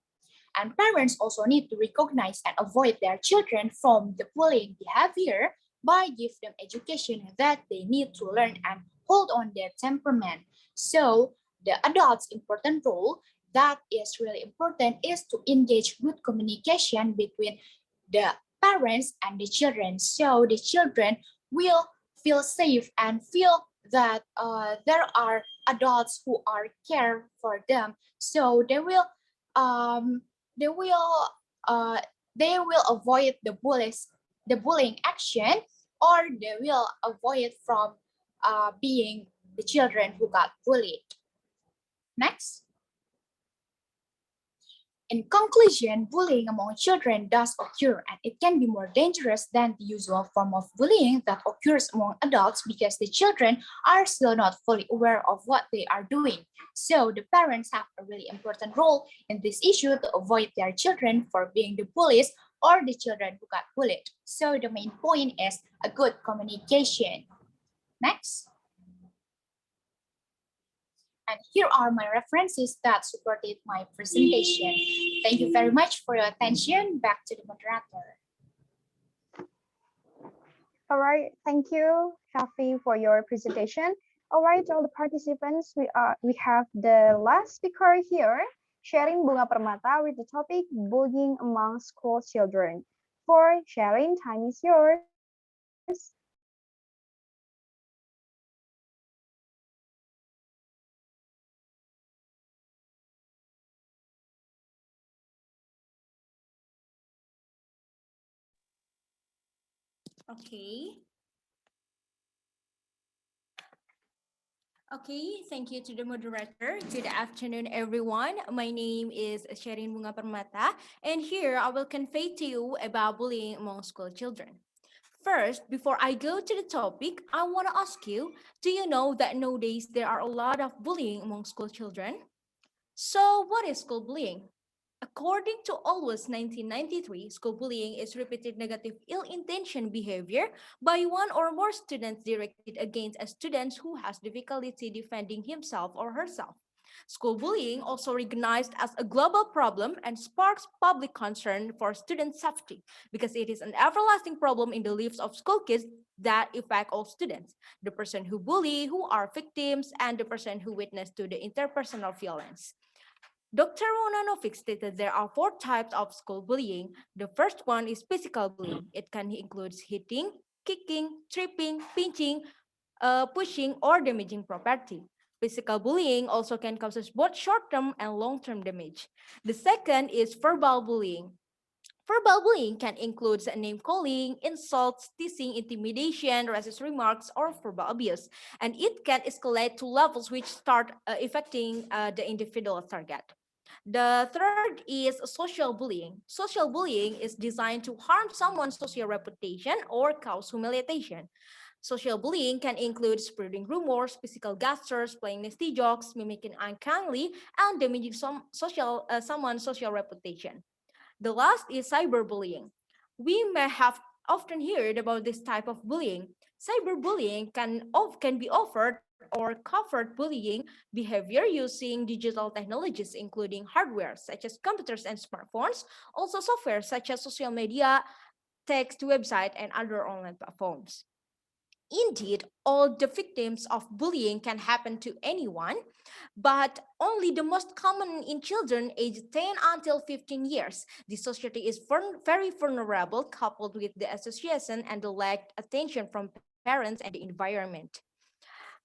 Speaker 8: And parents also need to recognize and avoid their children from the bullying behavior by give them education that they need to learn and hold on their temperament. So the adult's important role that is really important is to engage good communication between the parents and the children, so the children will feel safe and feel that there are adults who are care for them, so um, they will uh, they will avoid the bullying action, or they will avoid from being the children who got bullied. Next. In conclusion, bullying among children does occur, and it can be more dangerous than the usual form of bullying that occurs among adults because the children are still not fully aware of what they are doing. So the parents have a really important role in this issue to avoid their children for being the bullies or the children who got bullied. So the main point is a good communication. Next. And here are my references that supported my presentation. Thank you very much for your attention. Back to the moderator.
Speaker 2: All right, thank you, Shafi, for your presentation. All right, all the participants, we have the last speaker here, sharing Bunga Permata with the topic bullying among school children. For sharing, time is yours.
Speaker 9: Okay. Okay, thank you to the moderator. Good afternoon, everyone. My name is Sherin Bunga Permata, and here I will convey to you about bullying among school children. First, before I go to the topic, I want to ask you, do you know that nowadays there are a lot of bullying among school children? So, what is school bullying? According to Always 1993, school bullying is repeated negative ill-intentioned behavior by one or more students directed against a student who has difficulty defending himself or herself. School bullying also recognized as a global problem and sparks public concern for student safety because it is an everlasting problem in the lives of school kids that affect all students, the person who bully, who are victims, and the person who witness to the interpersonal violence. Dr. Monanovic stated there are four types of school bullying. The first one is physical bullying. It can include hitting, kicking, tripping, pinching, pushing, or damaging property. Physical bullying also can cause both short-term and long-term damage. The second is verbal bullying. Verbal bullying can include name calling, insults, teasing, intimidation, racist remarks, or verbal abuse. And it can escalate to levels which start affecting the individual target. The third is social bullying. Social bullying is designed to harm someone's social reputation or cause humiliation. Social bullying can include spreading rumors, physical gestures, playing nasty jokes, mimicking unkindly, and damaging someone's social reputation. The last is cyberbullying. We may have often heard about this type of bullying. Cyberbullying can be offered or covered bullying behavior using digital technologies, including hardware such as computers and smartphones, also software such as social media, text, website, and other online platforms. Indeed, all the victims of bullying can happen to anyone, but only the most common in children aged 10 until 15 years. The society is very vulnerable, coupled with the association and the lack attention from parents and the environment.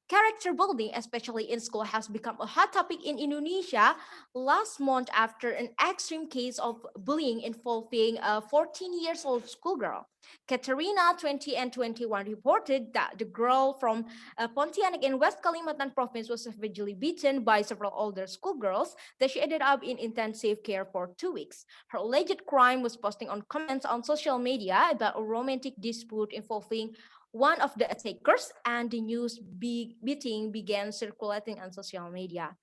Speaker 9: Character building, especially in school, has become a hot topic in Indonesia last month after an extreme case of bullying involving a 14 years old schoolgirl. Katerina, 20 and 21, reported that the girl from Pontianak in West Kalimantan province was savagely beaten by several older schoolgirls that she ended up in intensive care for 2 weeks. Her alleged crime was posting on comments on social media about a romantic dispute involving one of the attackers, and the news beating began circulating on social media.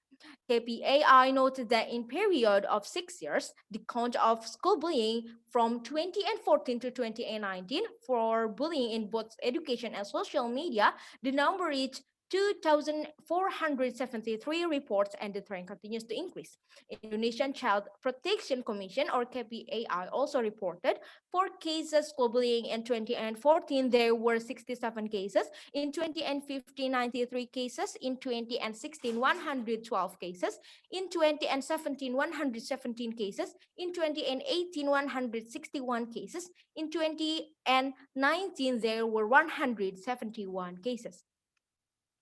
Speaker 9: KPAI noted that in period of 6 years, the count of school bullying from 2014 to 2019 for bullying in both education and social media, the number reached 2,473 reports, and the trend continues to increase. Indonesian Child Protection Commission, or KPAI, also reported 4 cases school bullying in 2014. There were 67 cases. In 2015, 93 cases. In 2016, 112 cases. In 2017, 117 cases. In 2018, 161 cases. In 2019, there were 171 cases.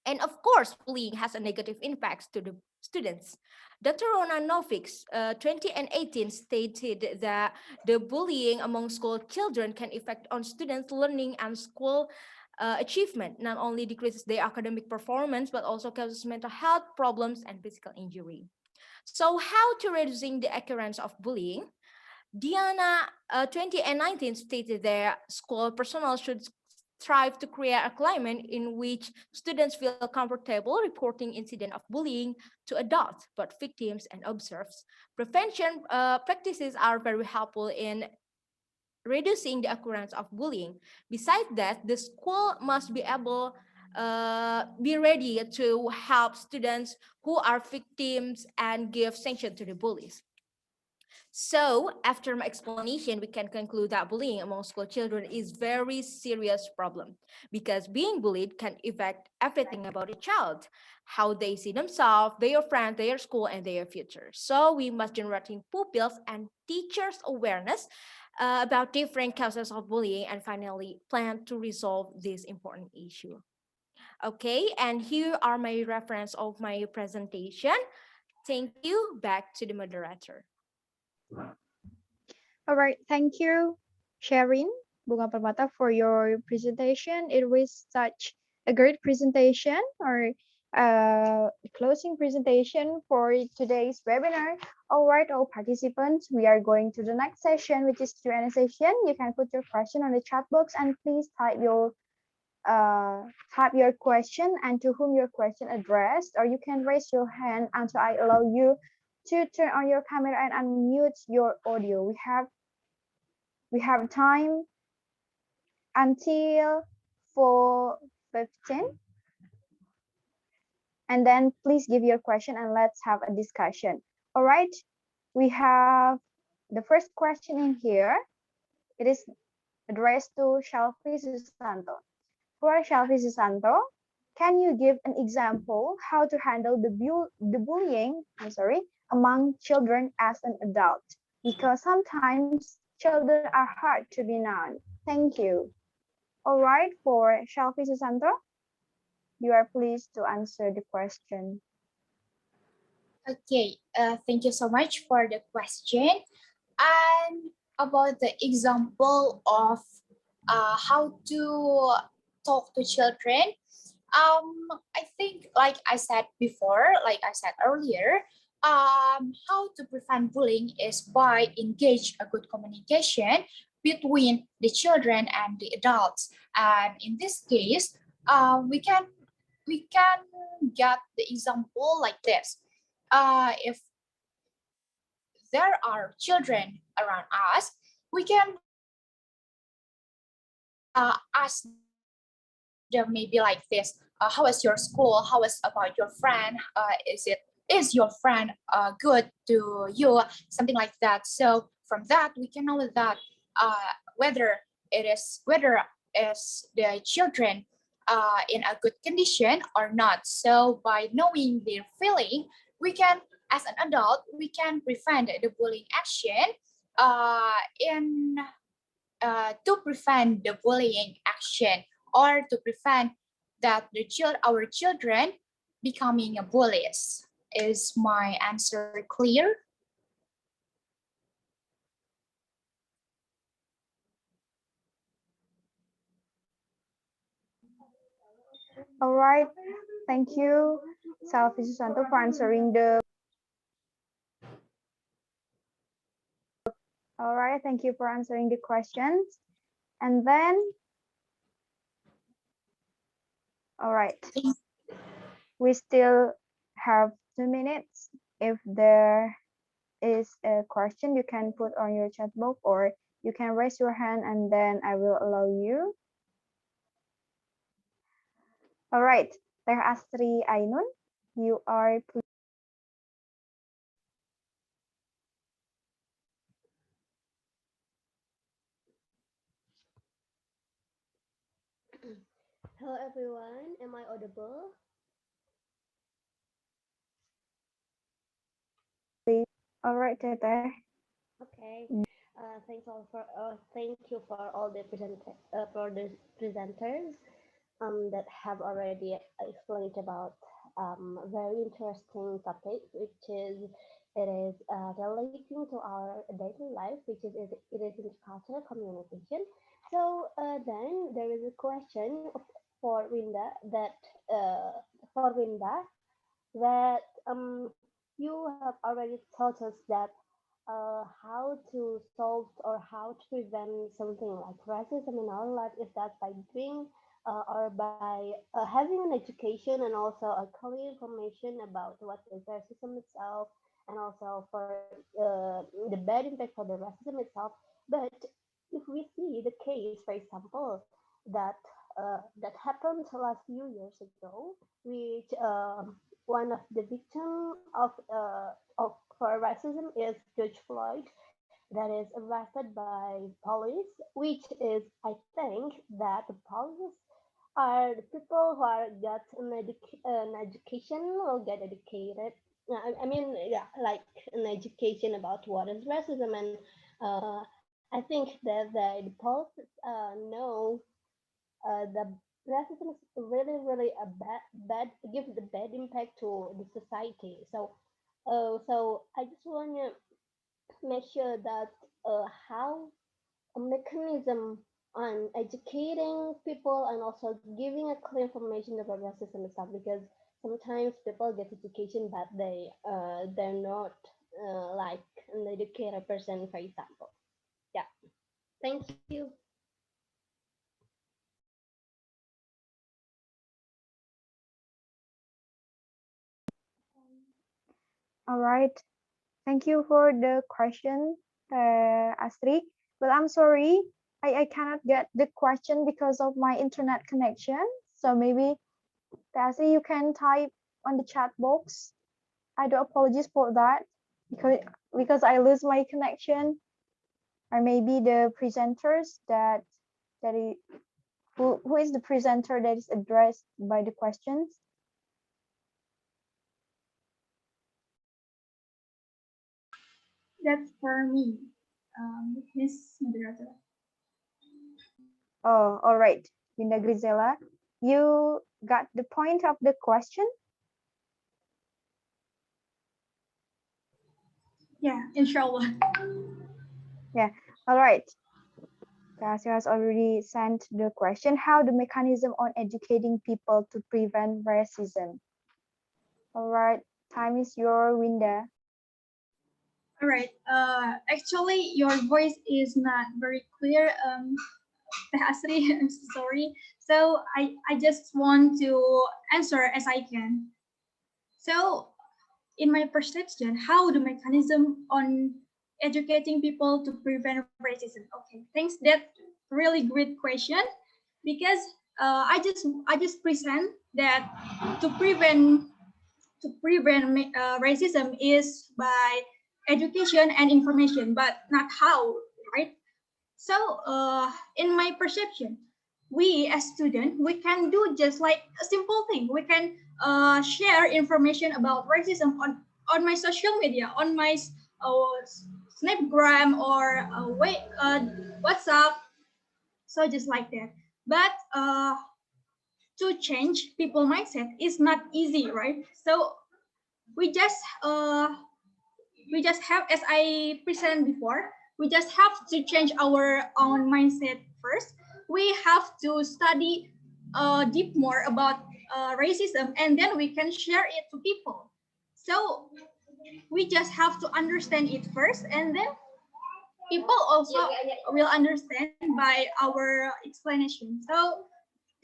Speaker 9: And of course, bullying has a negative impact to the students. Dr. Rona Noviks, 2018, stated that the bullying among school children can affect on students' learning and school achievement, not only decreases their academic performance, but also causes mental health problems and physical injury. So how to reducing the occurrence of bullying? Diana, 2019, stated that school personnel should strive to create a climate in which students feel comfortable reporting incident of bullying to adults, both victims and observers. Prevention practices are very helpful in reducing the occurrence of bullying. Besides that, the school must be able be ready to help students who are victims and give sanction to the bullies. So, after my explanation, we can conclude that bullying among school children is very serious problem because being bullied can affect everything about a child, how they see themselves, their friends, their school, and their future. So, we must generating pupils and teachers awareness about different causes of bullying and finally plan to resolve this important issue. Okay, and here are my reference of my presentation. Thank you. Back to the moderator.
Speaker 2: All right, thank you, Sharon Bunga Permata, for your presentation. It was such a great presentation or closing presentation for today's webinar. All right, all participants, we are going to the next session, which is Q&A session. You can put your question on the chat box and please type your question and to whom your question addressed, or you can raise your hand until I allow you to turn on your camera and unmute your audio. We have time until 4:15, and then please give your question and let's have a discussion. All right, we have the first question in here. It is addressed to Shalvi Susanto. For Shalvi Susanto, can you give an example how to handle the bullying, among children as an adult? Because sometimes children are hard to be known. Thank you. All right, for Shalvi Susanto, you are pleased to answer the question.
Speaker 8: Okay, thank you so much for the question. And about the example of how to talk to children, I think, like I said before, like I said earlier, how to prevent bullying is by engage a good communication between the children and the adults. And in this case, we can get the example like this. If there are children around us, we can ask them maybe like this: how is your school? How is about your friend? Is your friend good to you? Something like that. So from that, we can know that whether is the children in a good condition or not. So by knowing their feeling, we can, as an adult, we can prevent the bullying action in to prevent the bullying action, or to prevent that our children becoming a bullies. Is my answer clear?
Speaker 2: All right. Thank you, Salvi Susanto, for answering the. All right. Thank you for answering the questions. And then, all right. We still have 2 minutes. If there is a question, you can put on your chat box, or you can raise your hand and then I will allow you. All right. Teh Astri Ainun, you are.
Speaker 10: Hello everyone, am I audible?
Speaker 2: All right, Teteh.
Speaker 10: Okay. Thank you for all the presenters that have already explained about very interesting topic, which is it is relating to our daily life, which is it is intercultural communication. So then there is a question for Winda that uh, for Winda that you have already taught us that how to solve or how to prevent something like racism in our life is that by doing or by having an education and also a clear information about what is racism itself and also for the bad impact for the racism itself. But if we see the case, for example, that that happened last few years ago, which one of the victim of for racism is George Floyd, that is arrested by police, which is I think that the police are the people who are got an education will get educated. I mean, yeah, like an education about what is racism, and I think that the police know the racism is really a bad gives the bad impact to the society. So I just want to make sure that how a mechanism on educating people and also giving a clear information about racism and stuff, because sometimes people get education but they're not like an educated person, for example. Yeah, thank you.
Speaker 2: All right. Thank you for the question, Astrid. But I'm sorry, I cannot get the question because of my internet connection. So maybe, Astrid, you can type on the chat box. I do apologize for that because I lose my connection, or maybe the presenters that is, who is the presenter that is addressed by the questions.
Speaker 11: That's for me, Miss Moderator.
Speaker 2: Oh, all right, Linda Grizela, you got the point of the question?
Speaker 11: Yeah, inshallah.
Speaker 2: Yeah, all right. Casio has already sent the question, how the mechanism on educating people to prevent racism. All right, time is your window.
Speaker 11: All right. Actually, your voice is not very clear. Asri, I'm so sorry. So I just want to answer as I can. So in my perception, how the mechanism on educating people to prevent racism? Okay, thanks. That really great question because I just present that to prevent racism is by education and information, but not how, right? So in my perception, we as students, we can do just like a simple thing. We can share information about racism on my social media, on my Snapgram or WhatsApp. So just like that. But to change people mindset is not easy, right? So we just uh, we just have, as I presented before, we just have to change our own mindset first. We have to study deep more about racism, and then we can share it to people. So we just have to understand it first, and then people also will understand by our explanation. So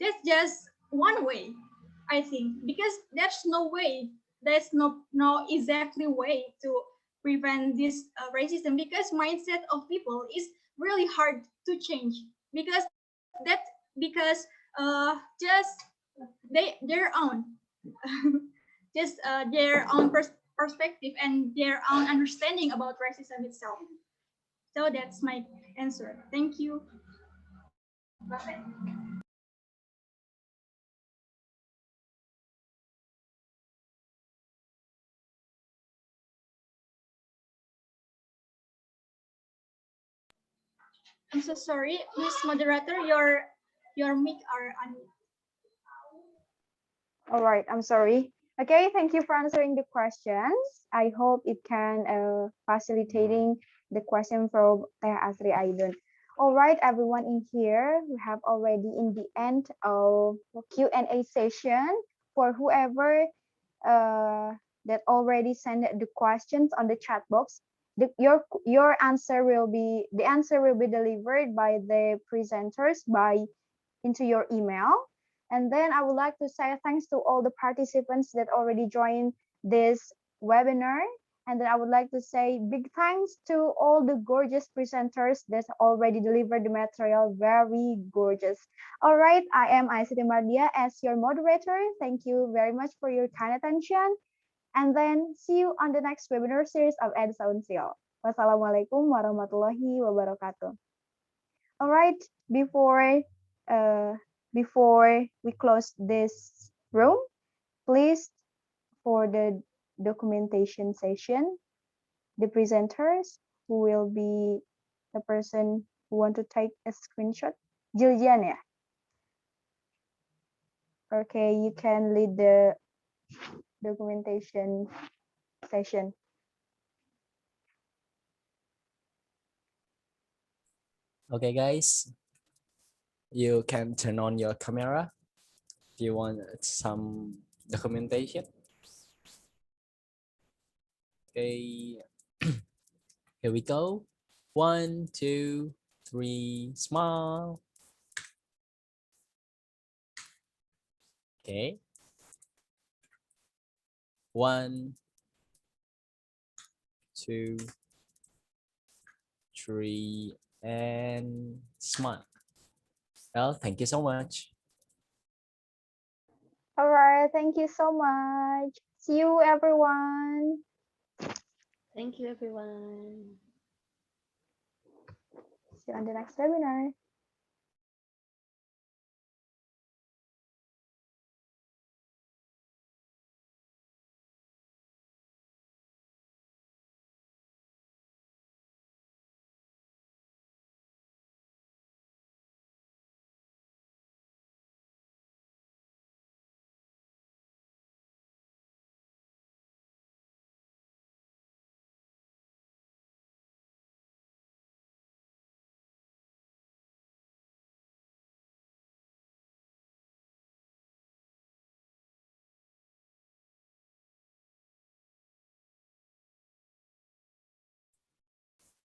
Speaker 11: that's just one way, I think, because there's no exactly way to prevent this racism, because mindset of people is really hard to change, because just their own just their own perspective and their own understanding about racism itself. So that's my answer. Thank you. I'm so sorry, Miss Moderator, your mic are on.
Speaker 2: All right, I'm sorry. Okay, thank you for answering the questions. I hope it can facilitating the question from Teh Asri Aidun. All right, everyone in here, we have already in the end of Q&A session for whoever that already sent the questions on the chat box. Your answer will be delivered by the presenters by into your email. And then I would like to say thanks to all the participants that already joined this webinar. And then I would like to say big thanks to all the gorgeous presenters that already delivered the material. Very gorgeous. All right, I am Aisiti Mardia as your moderator. Thank you very much for your kind attention. And then see you on the next webinar series of EDSA UNSIL. Wassalamualaikum warahmatullahi wabarakatuh. All right, uh, before we close this room, please, for the documentation session, the presenters who will be the person who want to take a screenshot, Jiljian ya. Okay, you can lead the documentation session.
Speaker 3: Okay, guys, you can turn on your camera if you want some documentation. Okay, here we go. 1, 2, 3, smile. Okay. 1, 2, 3, and smile. Well, thank you so much.
Speaker 2: All right, thank you so much. See you, everyone.
Speaker 10: Thank you, everyone.
Speaker 2: See you on the next webinar.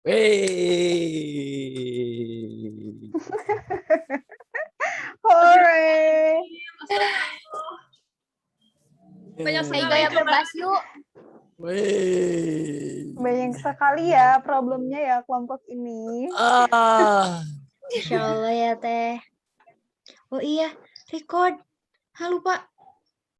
Speaker 3: Hey!
Speaker 2: Hore.
Speaker 4: Banyak
Speaker 8: Saya
Speaker 4: sekali
Speaker 8: gaya
Speaker 4: coba.
Speaker 8: berbahas yuk.
Speaker 2: Banyak sekali ya problemnya ya kelompok ini.
Speaker 1: Insya Allah ya Teh. Oh iya, record. Lupa.